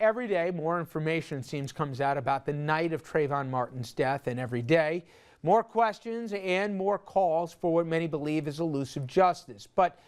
every day, more information, it seems, comes out about the night of Trayvon Martin's death, and every day, more questions and more calls for what many believe is elusive justice. But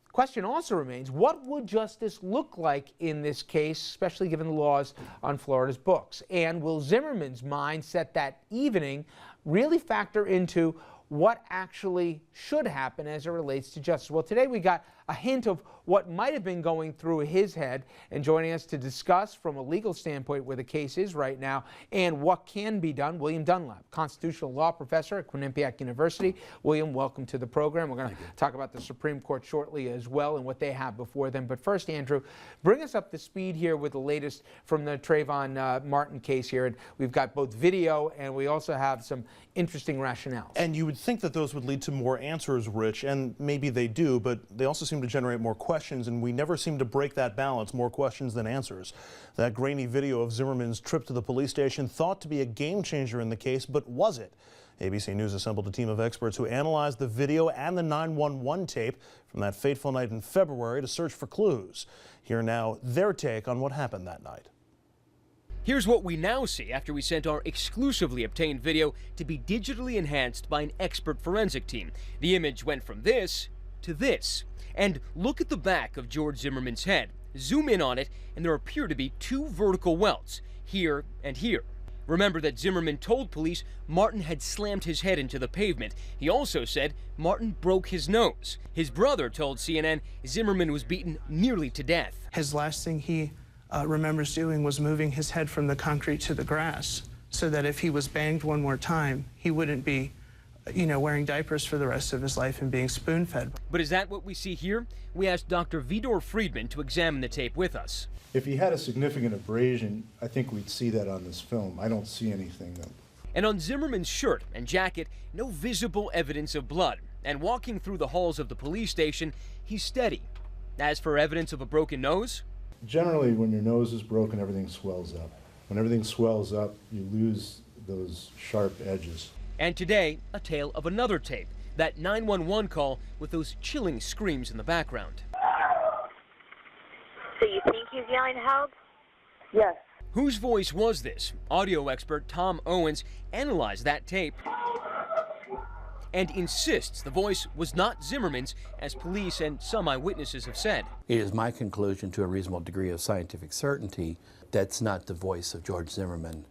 the question also remains, what would justice look like in this case, especially given the laws on Florida's books? And will Zimmerman's mindset that evening really factor into what actually should happen as it relates to justice? Well, today we got a hint of what might have been going through his head, and joining us to discuss from a legal standpoint where the case is right now and what can be done, William Dunlap, constitutional law professor at Quinnipiac University. William, welcome to the program. We're going to talk about the Supreme Court shortly as well and what they have before them. But first, Andrew, bring us up to speed here with the latest from the Trayvon Martin case here. And we've got both video and we also have some interesting rationales. And you would think that those would lead to more answers, Rich, and maybe they do, but they also seem to generate more questions, and we never seem to break that balance, more questions than answers. That grainy video of Zimmerman's trip to the police station thought to be a game changer in the case, but was it? ABC News assembled a team of experts who analyzed the video and the 911 tape from that fateful night in February to search for clues. Here now, their take on what happened that night. Here's what we now see after we sent our exclusively obtained video to be digitally enhanced by an expert forensic team. The image went from this to this. And look at the back of George Zimmerman's head. Zoom in on it, and there appear to be two vertical welts, here and here. Remember that Zimmerman told police Martin had slammed his head into the pavement. He also said Martin broke his nose. His brother told CNN Zimmerman was beaten nearly to death. His last thing he remembers doing was moving his head from the concrete to the grass so that if he was banged one more time, he wouldn't be wearing diapers for the rest of his life and being spoon-fed. But is that what we see here? We asked Dr. Vidor Friedman to examine the tape with us. If he had a significant abrasion, I think we'd see that on this film. I don't see anything though. And on Zimmerman's shirt and jacket, no visible evidence of blood. And walking through the halls of the police station, he's steady. As for evidence of a broken nose? Generally, when your nose is broken, everything swells up. When everything swells up, you lose those sharp edges. And today, a tale of another tape, that 911 call with those chilling screams in the background. So you think he's yelling help? Yes. Whose voice was this? Audio expert Tom Owens analyzed that tape and insists the voice was not Zimmerman's, as police and some eyewitnesses have said. It is my conclusion, to a reasonable degree of scientific certainty, that's not the voice of George Zimmerman.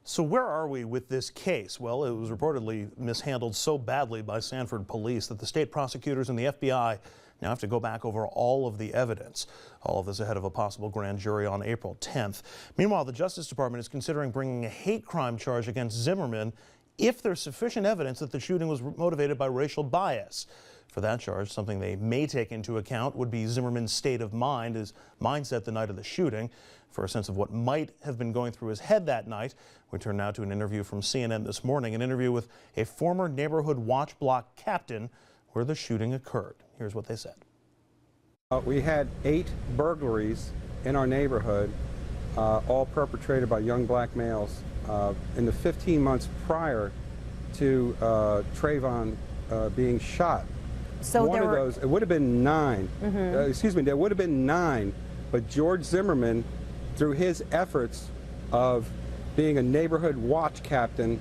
So where are we with this case? Well, it was reportedly mishandled so badly by Sanford police that the state prosecutors and the FBI now have to go back over all of the evidence. All of this ahead of a possible grand jury on April 10th. Meanwhile, the Justice Department is considering bringing a hate crime charge against Zimmerman if there's sufficient evidence that the shooting was motivated by racial bias. For that charge, something they may take into account would be Zimmerman's state of mind, his mindset the night of the shooting. For a sense of what might have been going through his head that night, we turn now to an interview from CNN this morning, an interview with a former neighborhood watch block captain where the shooting occurred. Here's what they said. We had 8 burglaries in our neighborhood, all perpetrated by young black males. In the 15 months prior to Trayvon being shot, So one of those, it would have been 9. There would have been 9, but George Zimmerman, through his efforts of being a neighborhood watch captain,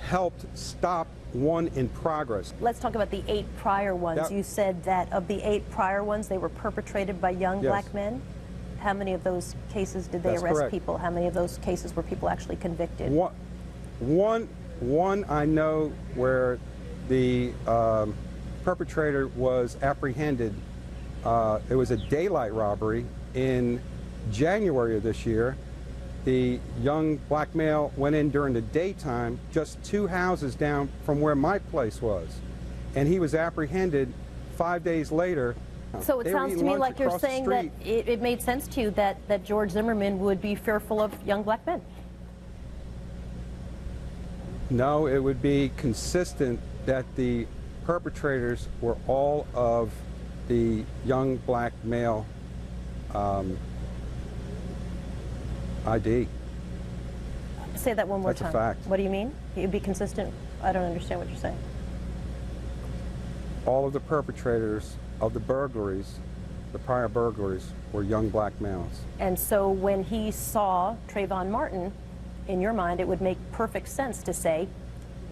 helped stop one in progress. Let's talk about the 8 prior ones. You said that of the 8 prior ones, they were perpetrated by young black men. How many of those cases did they arrest people? How many of those cases were people actually convicted? One I know where the perpetrator was apprehended. It was a daylight robbery in January of this year. The young black male went in during the daytime, just 2 houses down from where my place was, and he was apprehended 5 days later. So it sounds to me like you're saying that it made sense to you that George Zimmerman would be fearful of young black men. No, it would be consistent that the perpetrators were all of the young black male ID. Say that one more time. That's a fact. What do you mean? It would be consistent? I don't understand what you're saying. All of the perpetrators of the burglaries the prior burglaries were young black males. And so when he saw Trayvon Martin, in your mind, it would make perfect sense to say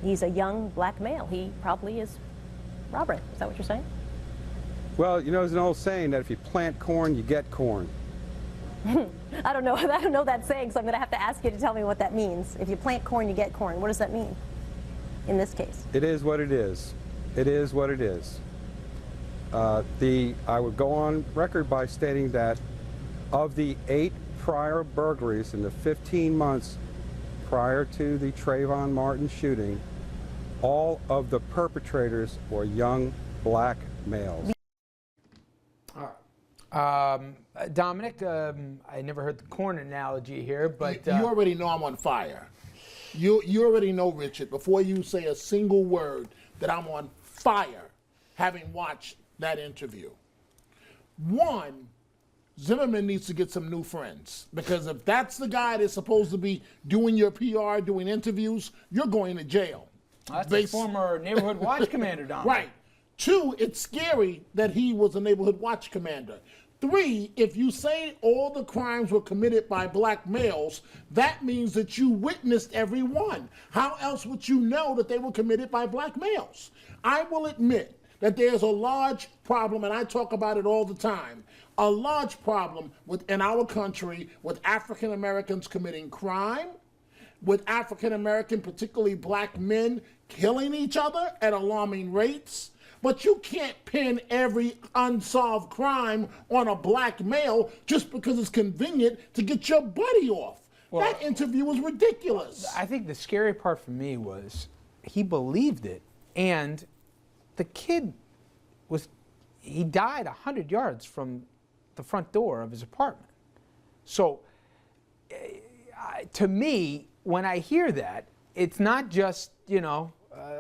he's a young black male. He probably is Robert. Is that what you're saying? Well, you know, there's an old saying that if you plant corn, you get corn. I don't know that saying, so I'm going to have to ask you to tell me what that means. If you plant corn, you get corn. What does that mean in this case? It is what it is. It is what it is. I would go on record by stating that of the 8 prior burglaries in the 15 months prior to the Trayvon Martin shooting, all of the perpetrators were young black males. Dominic, I never heard the corn analogy here, but you already know I'm on fire. You already know, Richard, before you say a single word, that I'm on fire, having watched that interview. One, Zimmerman needs to get some new friends, because if that's the guy that's supposed to be doing your PR, doing interviews, you're going to jail. That's a former neighborhood watch commander, Dominic. Right. 2, it's scary that he was a neighborhood watch commander. 3, if you say all the crimes were committed by black males, that means that you witnessed every one. How else would you know that they were committed by black males? I will admit that there's a large problem, and I talk about it all the time, a large problem in our country with African Americans committing crime, with African American, particularly black men, killing each other at alarming rates. But you can't pin every unsolved crime on a black male just because it's convenient to get your buddy off. Well, that interview was ridiculous. I think the scary part for me was he believed it, and the kid he died 100 yards from the front door of his apartment. So to me, when I hear that, it's not just, you know,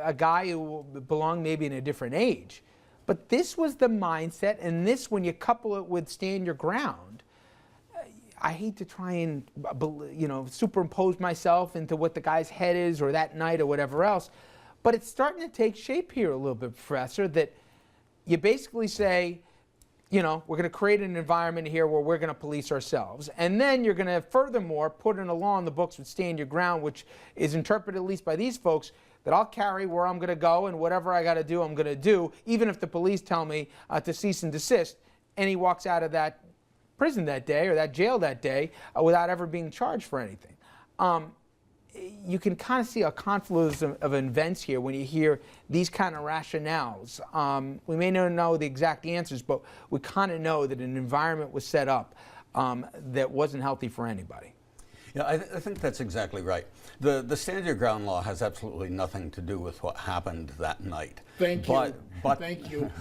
a guy who belonged maybe in a different age, but this was the mindset, and this, when you couple it with stand your ground, I hate to try and, you know, superimpose myself into what the guy's head is or that night or whatever else, but it's starting to take shape here a little bit, Professor, that you basically say, you know, we're going to create an environment here where we're going to police ourselves. And then you're going to furthermore put in a law in the books with stand your ground, which is interpreted, at least by these folks, that I'll carry where I'm going to go, and whatever I got to do, I'm going to do, even if the police tell me to cease and desist. And he walks out of that prison that day or that jail that day without ever being charged for anything. You can kind of see a confluence of events here when you hear these kind of rationales. We may not know the exact answers, but we kind of know that an environment was set up that wasn't healthy for anybody. Yeah, I think that's exactly right. The stand your ground law has absolutely nothing to do with what happened that night. Thank you.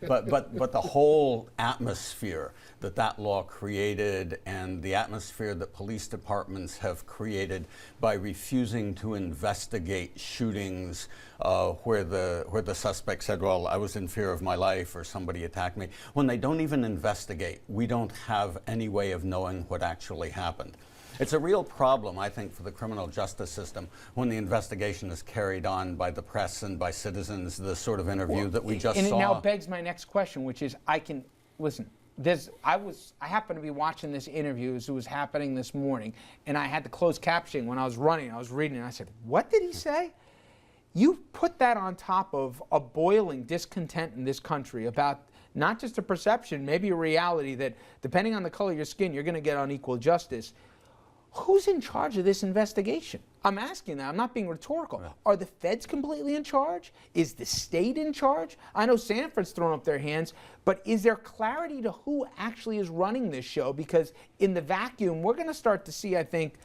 But the whole atmosphere that law created, and the atmosphere that police departments have created by refusing to investigate shootings where the suspect said, well, I was in fear of my life or somebody attacked me. When they don't even investigate, we don't have any way of knowing what actually happened. It's a real problem, I think, for the criminal justice system when the investigation is carried on by the press and by citizens, the sort of interview that we just saw. And it now begs my next question, which is, I happened to be watching this interview as it was happening this morning, and I had the closed captioning when I was running. I was reading, and I said, what did he say? You put that on top of a boiling discontent in this country about not just a perception, maybe a reality that depending on the color of your skin, you're going to get unequal justice. Who's in charge of this investigation? I'm asking that. I'm not being rhetorical. Are the feds completely in charge? Is the state in charge? I know Sanford's thrown up their hands, but is there clarity to who actually is running this show? Because in the vacuum, we're going to start to see, I think,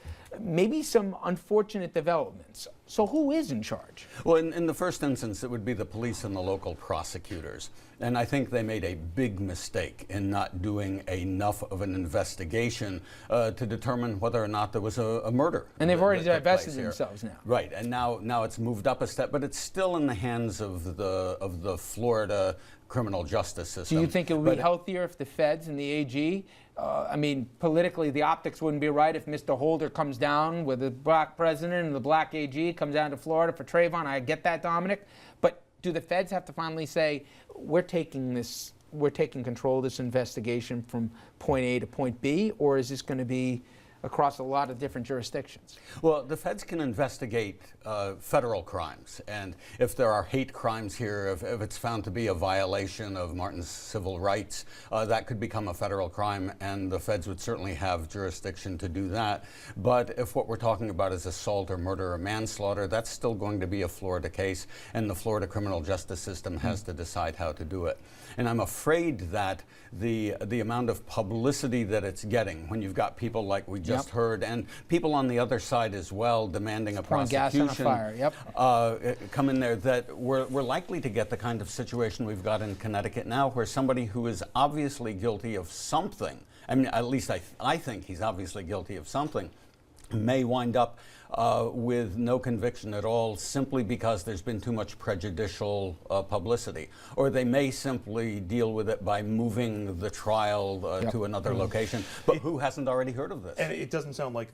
maybe some unfortunate developments. So who is in charge? Well, in the first instance, it would be the police and the local prosecutors. And I think they made a big mistake in not doing enough of an investigation to determine whether or not there was a murder. And they've already divested themselves now. Right, and now it's moved up a step, but it's still in the hands of the Florida criminal justice system. Do you think it would be healthier if the feds and the AG, I mean, politically the optics wouldn't be right if Mr. Holder comes down with the black president and the black AG comes down to Florida for Trayvon? I get that, Dominic. But do the feds have to finally say, we're taking this we're taking control of this investigation from point A to point B, or is this going to be across a lot of different jurisdictions? Well, the feds can investigate federal crimes, and if there are hate crimes here, if it's found to be a violation of Martin's civil rights, that could become a federal crime, and the feds would certainly have jurisdiction to do that. But if what we're talking about is assault or murder or manslaughter, that's still going to be a Florida case, and the Florida criminal justice system has to decide how to do it. And I'm afraid that the amount of publicity that it's getting, when you've got people like we just heard, and people on the other side as well demanding a prosecution, gas on a fire. come in there, that we're likely to get the kind of situation we've got in Connecticut now, where somebody who is obviously guilty of something, I mean, at least I think he's obviously guilty of something, may wind up with no conviction at all, simply because there's been too much prejudicial publicity. Or they may simply deal with it by moving the trial to another location. But who hasn't already heard of this? And it doesn't sound like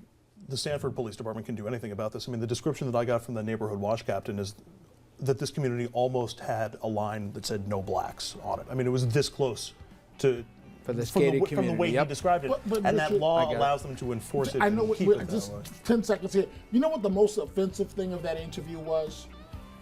the Sanford Police Department can do anything about this. I mean, the description that I got from the neighborhood watch captain is that this community almost had a line that said no blacks on it. I mean, it was this close to for this gated community. From the way he described it. But and Richard, that law allows them to enforce it. I know, and keep it just that way. 10 seconds here. You know what the most offensive thing of that interview was?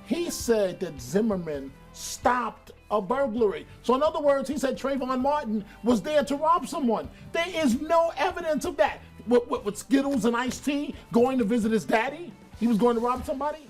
He said that Zimmerman stopped a burglary. So in other words, he said Trayvon Martin was there to rob someone. There is no evidence of that. With Skittles and iced tea, going to visit his daddy? He was going to rob somebody?